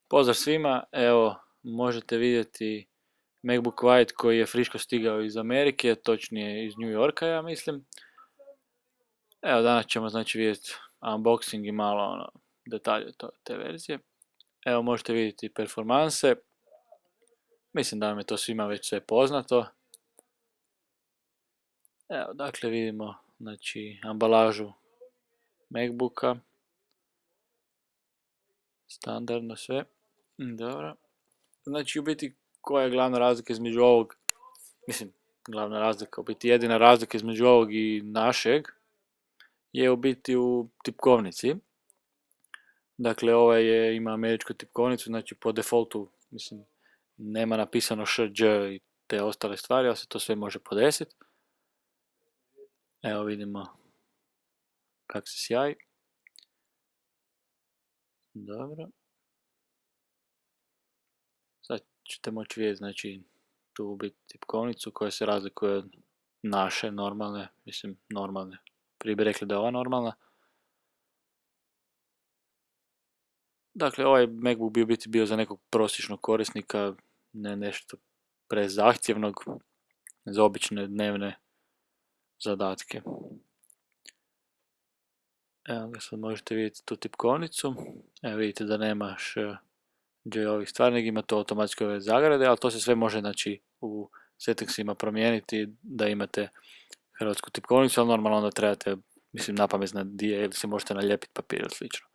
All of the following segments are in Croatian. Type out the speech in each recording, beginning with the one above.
Pozdrav svima, evo možete vidjeti MacBook White koji je friško stigao iz Amerike, točnije iz New Yorka ja mislim. Evo danas ćemo znači vidjeti unboxing i malo detalje te verzije. Evo možete vidjeti performanse, mislim da vam je to svima već sve poznato. Evo dakle vidimo znači ambalažu MacBooka, standardno sve, dobro. Znači u biti koja je glavna razlika između ovog, mislim glavna razlika, u biti jedina razlika između ovog i našeg je u biti u tipkovnici. Dakle ovaj ima američku tipkovnicu, znači po defaultu mislim nema napisano ŠĐ i te ostale stvari, ali se to sve može podesiti. Evo vidimo kak se sjaji. Dobro. Sad ćete moći vidjeti znači tu u biti tipkovnicu koja se razlikuje od naše normalne, mislim normalne. Prije bi rekli da je ova normalna. Dakle, ovaj MacBook bi u biti bio za nekog prosječnog korisnika, ne nešto prezahtjevnog, za obične dnevne zadatke. Evo ga, sad možete vidjeti tu tipkovnicu. Evo vidite da nemaš ovih stvarnih, ima to automatski ove zagrade, ali to se sve može znači u settingsima promijeniti da imate hrvatsku tipkovnicu, ali normalno onda trebate, mislim, napamet znati di je ili si možete nalijepiti papir ili slično.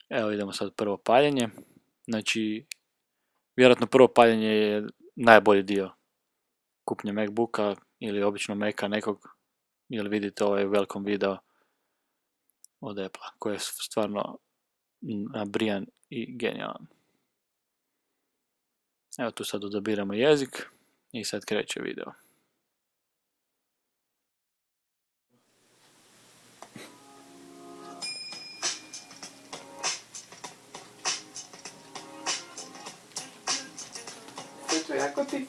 Evo idemo sad prvo paljenje. Znači, vjerojatno prvo paljenje je najbolji dio kupnje MacBooka ili obično Maca nekog, ili vidite ovaj welcome video od Apple koji je stvarno nabrijan i genijalan. Evo tu sad odabiramo jezik i sad kreće video. Jako ti?